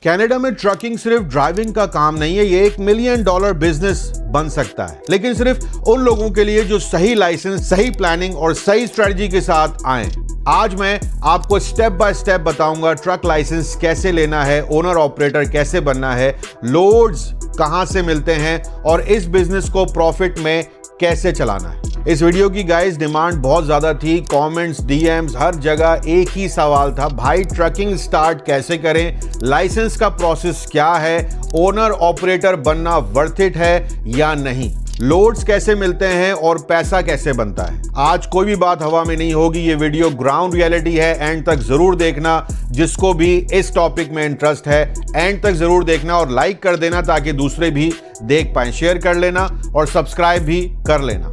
Canada में trucking सिर्फ driving का काम नहीं है, ये $1 मिलियन बिजनेस बन सकता है, लेकिन सिर्फ उन लोगों के लिए जो सही लाइसेंस, सही प्लानिंग और सही स्ट्रेटजी के साथ आए। आज मैं आपको स्टेप बाय स्टेप बताऊंगा ट्रक लाइसेंस कैसे लेना है, ओनर ऑपरेटर कैसे बनना है, लोड्स कहां से मिलते हैं और इस बिजनेस को प्रॉफिट में कैसे चलाना है। इस वीडियो की गाइस डिमांड बहुत ज्यादा थी, कमेंट्स, डीएम्स, हर जगह एक ही सवाल था, भाई ट्रकिंग स्टार्ट कैसे करें, लाइसेंस का प्रोसेस क्या है, ओनर ऑपरेटर बनना वर्थ इट है या नहीं, लोड्स कैसे मिलते हैं और पैसा कैसे बनता है। आज कोई भी बात हवा में नहीं होगी, ये वीडियो ग्राउंड रियलिटी है, एंड तक जरूर देखना। जिसको भी इस टॉपिक में इंटरेस्ट है एंड तक जरूर देखना और लाइक कर देना ताकि दूसरे भी देख पाएं, शेयर कर लेना और सब्सक्राइब भी कर लेना।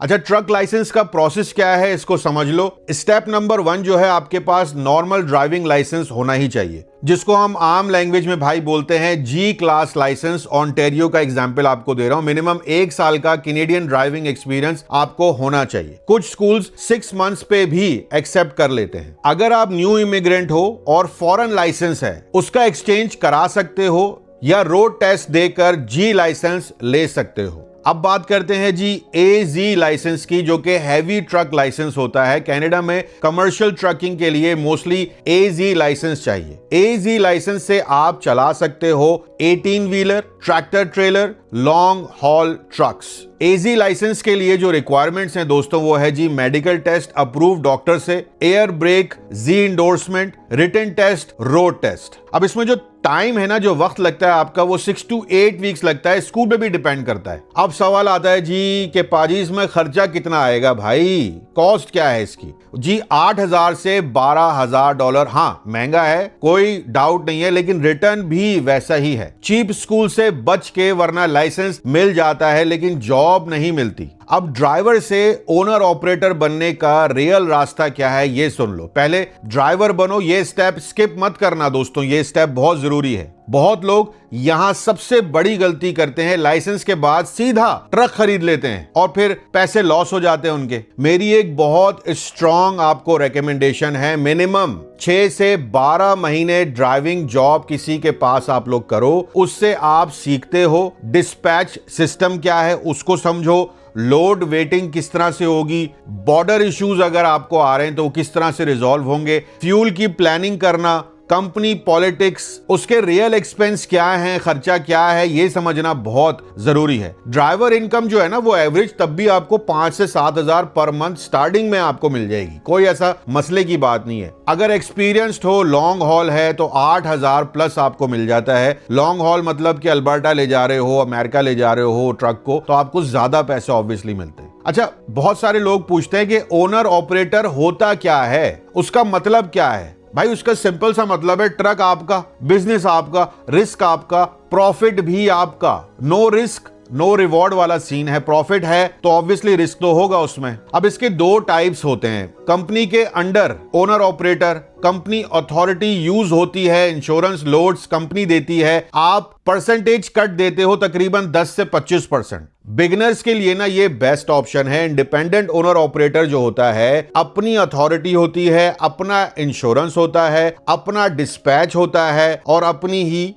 अच्छा, ट्रक लाइसेंस का प्रोसेस क्या है इसको समझ लो। स्टेप नंबर 1 जो है, आपके पास नॉर्मल ड्राइविंग लाइसेंस होना ही चाहिए, जिसको हम आम लैंग्वेज में भाई बोलते हैं जी क्लास लाइसेंस। ऑन्टेरियो का एग्जांपल आपको दे रहा हूं, मिनिमम 1 साल का कैनेडियन ड्राइविंग एक्सपीरियंस आपको होना चाहिए। कुछ स्कूल्स 6 मंथ्स पे भी एक्सेप्ट कर लेते हैं। अगर आप न्यू इमिग्रेंट हो और फॉरेन लाइसेंस है, उसका एक्सचेंज करा सकते हो या रोड टेस्ट देकर जी लाइसेंस ले सकते हो। अब बात करते हैं जी एजी लाइसेंस की, जो कि हैवी ट्रक लाइसेंस होता है। कनाडा में कमर्शियल ट्रकिंग के लिए मोस्टली एजी लाइसेंस चाहिए। एजी लाइसेंस से आप चला सकते हो 18 wheeler, tractor trailer, long haul trucks. AZ licence के लिए जो रिक्वायरमेंट्स हैं दोस्तों, वो है G medical test approve doctor से, air brake, Z endorsement, written test, road test. अब इसमें जो टाइम है ना, जो वक्त लगता है आपका, वो 6 to 8 वीक्स लगता है, स्कूल पे भी डिपेंड करता है। अब सवाल आता है जी के पाजी इसमें खर्चा कितना आएगा, भाई कॉस्ट क्या है इसकी? जी $8,000 से $12,000। हाँ, महंगा है, कोई डाउट नहीं है, लेकिन रिटर्न भी वैसा ही है। चीप स्कूल से बच के, वरना लाइसेंस मिल जाता है लेकिन जॉब नहीं मिलती। अब ड्राइवर से ओनर ऑपरेटर बनने का रियल रास्ता क्या है, ये सुन लो। पहले ड्राइवर बनो, ये स्टेप स्किप मत करना दोस्तों, ये स्टेप बहुत जरूरी है। बहुत लोग यहां सबसे बड़ी गलती करते हैं, लाइसेंस के बाद सीधा ट्रक खरीद लेते हैं और फिर पैसे लॉस हो जाते हैं उनके। मेरी एक बहुत स्ट्रॉन्ग आपको रेकमेंडेशन है, मिनिमम 6 से 12 महीने ड्राइविंग जॉब किसी के पास आप लोग करो, उससे आप सीखते हो डिस्पैच सिस्टम क्या है, उसको समझो, लोड वेटिंग किस तरह से होगी, बॉर्डर इश्यूज अगर आपको आ रहे हैं तो वो किस तरह से रिजॉल्व होंगे, फ्यूल की प्लानिंग करना, कंपनी पॉलिटिक्स, उसके रियल एक्सपेंस क्या है, खर्चा क्या है, ये समझना बहुत जरूरी है। ड्राइवर इनकम जो है ना, वो एवरेज तब भी आपको 5 से 7,000 पर मंथ स्टार्टिंग में आपको मिल जाएगी, कोई ऐसा मसले की बात नहीं है। अगर एक्सपीरियंस्ड हो, लॉन्ग हॉल है, तो 8,000 प्लस आपको मिल जाता है। लॉन्ग हॉल मतलब कि अल्बर्टा ले जा रहे हो, अमेरिका ले जा रहे हो ट्रक को, तो आपको ज्यादा पैसे ऑब्वियसली मिलते हैं। अच्छा, बहुत सारे लोग पूछते हैं कि ओनर ऑपरेटर होता क्या है, उसका मतलब क्या है? भाई उसका सिंपल सा मतलब है, ट्रक आपका, बिजनेस आपका, रिस्क आपका, प्रॉफिट भी आपका। नो रिस्क नो रिवॉर्ड वाला सीन है। प्रॉफिट है तो ऑब्वियसली रिस्क तो होगा उसमें। अब इसके 2 टाइप्स होते हैं, कंपनी के under owner operator, company authority use होती है, इंश्योरेंस लोड्स कंपनी देती है, आप परसेंटेज कट देते हो तकरीबन 10 से 25%। बिगिनर्स के लिए ना ये बेस्ट ऑप्शन है। इंडिपेंडेंट ओनर ऑपरेटर जो होता है, अपनी अथॉरिटी होती है, अपना इंश्योरेंस होता है, अपना डिस्पैच होता है और अपनी ही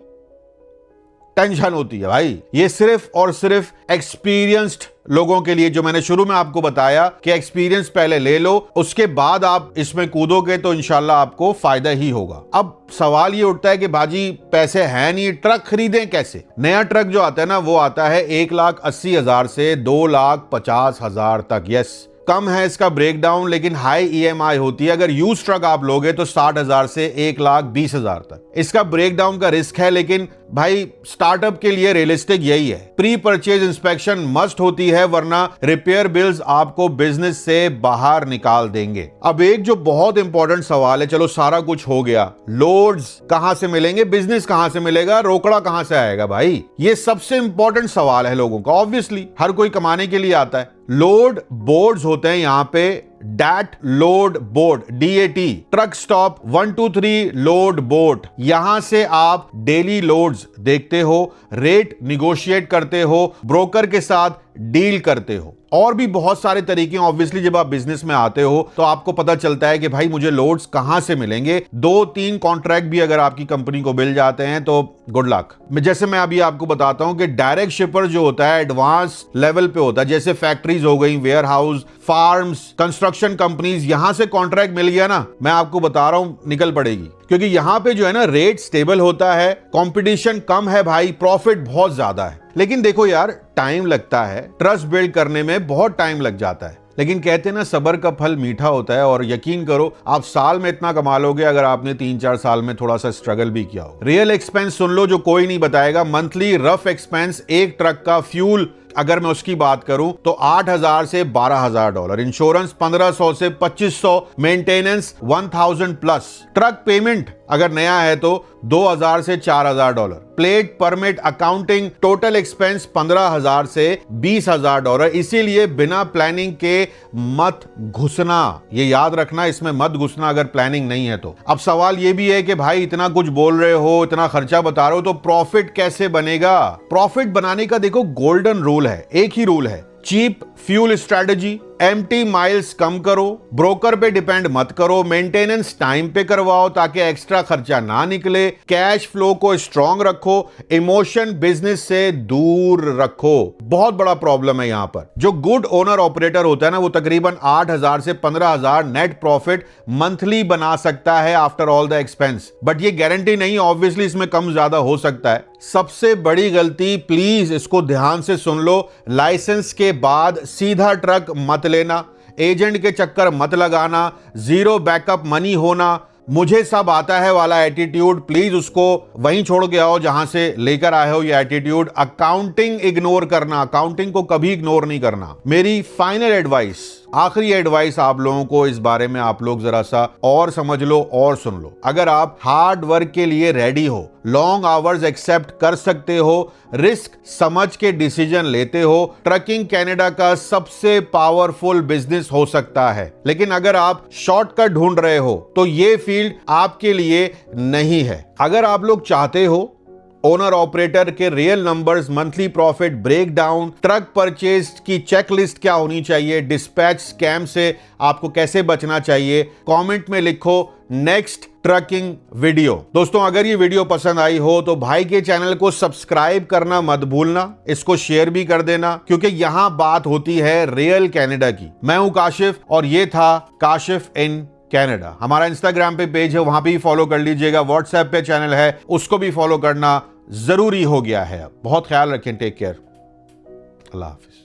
टेंशन होती है। भाई ये सिर्फ और सिर्फ एक्सपीरियंस्ड लोगों के लिए, जो मैंने शुरू में आपको बताया कि एक्सपीरियंस पहले ले लो, उसके बाद आप इसमें कूदोगे तो इंशाल्लाह आपको फायदा ही होगा। अब सवाल ये उठता है कि बाजी पैसे हैं नहीं, ट्रक खरीदें कैसे? नया ट्रक जो आता है ना, वो आता है 1,80,000 से 2,50,000 तक। यस, कम है इसका ब्रेकडाउन, लेकिन हाई ईएमआई होती है। अगर यूज ट्रक आप लोगे तो 60,000 से 1,20,000 तक इसका ब्रेकडाउन का रिस्क है। लेकिन भाई स्टार्टअप के लिए रियलिस्टिक यही है, प्री परचेज इंस्पेक्शन मस्ट होती है, वरना रिपेयर बिल्स आपको बिजनेस से बाहर निकाल देंगे। अब एक जो बहुत इंपॉर्टेंट सवाल है, चलो सारा कुछ हो गया, लोड्स कहां से मिलेंगे, बिजनेस कहां से मिलेगा, रोकड़ा कहां से आएगा? भाई ये सबसे इंपॉर्टेंट सवाल है लोगों का। ऑब्वियसली हर कोई कमाने के लिए आता है। लोड बोर्ड्स होते हैं यहाँ पे, that load board, DAT, truck stop 1 2 3 load board. यहां से आप डेली लोड्स देखते हो, रेट निगोशिएट करते हो, ब्रोकर के साथ डील करते हो। और भी बहुत सारे तरीके हैं। ऑब्वियसली जब आप बिजनेस में आते हो तो आपको पता चलता है कि भाई मुझे लोड्स कहां से मिलेंगे। 2-3 कॉन्ट्रैक्ट भी अगर आपकी कंपनी को मिल जाते हैं तो गुड लक। जैसे मैं अभी आपको बताता हूं कि डायरेक्ट शिपर जो होता है एडवांस लेवल पे होता है, जैसे फैक्ट्रीज हो गई, warehouse, farms, construction companies, यहां से कॉन्ट्रैक्ट मिल गया ना, मैं आपको बता रहा हूं निकल पड़ेगी। क्योंकि यहां पे जो है ना रेट स्टेबल होता है, कंपटीशन कम है भाई, प्रॉफिट बहुत ज्यादा है। लेकिन देखो यार, टाइम लगता है, ट्रस्ट बिल्ड करने में बहुत टाइम लग जाता है। लेकिन कहते हैं ना सबर का फल मीठा होता है, और यकीन करो आप साल में इतना कमा लोगे अगर आपने 3-4 साल में थोड़ा सा स्ट्रगल भी किया हो। रियल एक्सपेंस सुन लो जो कोई नहीं बताएगा। मंथली रफ एक्सपेंस एक ट्रक का फ्यूल अगर मैं उसकी बात करूं तो $8,000 से $12,000, इंश्योरेंस 1,500 से 2,500, मेंटेनेंस 1,000 प्लस, ट्रक पेमेंट अगर नया है तो $2,000 से $4,000, plate permit accounting total expense $15,000 से $20,000। इसीलिए बिना प्लानिंग के मत घुसना, ये याद रखना, इसमें मत घुसना अगर प्लानिंग नहीं है तो। अब सवाल ये भी है कि भाई इतना कुछ बोल रहे हो, इतना खर्चा बता रहे हो, तो प्रॉफिट कैसे बनेगा? प्रॉफिट बनाने का देखो गोल्डन रूल है, एक ही रूल है, cheap fuel strategy, empty miles कम करो, ब्रोकर पे डिपेंड मत करो, मेंटेनेंस टाइम पे करवाओ ताकि एक्स्ट्रा खर्चा ना निकले, कैश फ्लो को स्ट्रांग रखो, इमोशन बिजनेस से दूर रखो। बहुत बड़ा प्रॉब्लम है यहां पर। जो गुड ओनर ऑपरेटर होता है ना, वो तकरीबन 8,000 से 15,000 नेट प्रॉफिट मंथली बना सकता है after all the expense. But ये गारंटी नहीं, ऑब्वियसली इसमें कम ज्यादा हो सकता है। सबसे बड़ी गलती, प्लीज इसको ध्यान से सुन लो, लाइसेंस के बाद सीधा ट्रक मत लेना, एजेंट के चक्कर मत लगाना, जीरो बैकअप मनी होना, मुझे सब आता है वाला एटीट्यूड, प्लीज उसको वहीं छोड़ के आओ जहां से लेकर आए हो ये एटीट्यूड। अकाउंटिंग इग्नोर करना, अकाउंटिंग को कभी इग्नोर नहीं करना। मेरी फाइनल एडवाइस, आखिरी एडवाइस आप लोगों को, इस बारे में आप लोग जरा सा और समझ लो और सुन लो। अगर आप हार्ड वर्क के लिए रेडी हो, लॉन्ग आवर्स एक्सेप्ट कर सकते हो, रिस्क समझ के डिसीजन लेते हो, ट्रकिंग कनाडा का सबसे पावरफुल बिजनेस हो सकता है। लेकिन अगर आप शॉर्टकट ढूंढ रहे हो तो ये फील्ड आपके लिए नहीं है। अगर आप लोग चाहते हो ओनर ऑपरेटर के real numbers, monthly profit breakdown, truck purchase की चेकलिस्ट क्या होनी चाहिए, डिस्पैच स्कैम से आपको कैसे बचना चाहिए, कमेंट में लिखो नेक्स्ट ट्रकिंग वीडियो। दोस्तों अगर ये वीडियो पसंद आई हो तो भाई के चैनल को सब्सक्राइब करना मत भूलना, इसको शेयर भी कर देना, क्योंकि यहां बात होती है रियल कनाडा की। मैं हूं काशिफ और ये था काशिफ इन कनाडा। हमारा इंस्टाग्राम पे पेज है, वहां भी फॉलो कर लीजिएगा। व्हाट्सएप पे चैनल है, उसको भी फॉलो करना जरूरी हो गया है। अब बहुत ख्याल रखें, टेक केयर, अल्लाह हाफिज।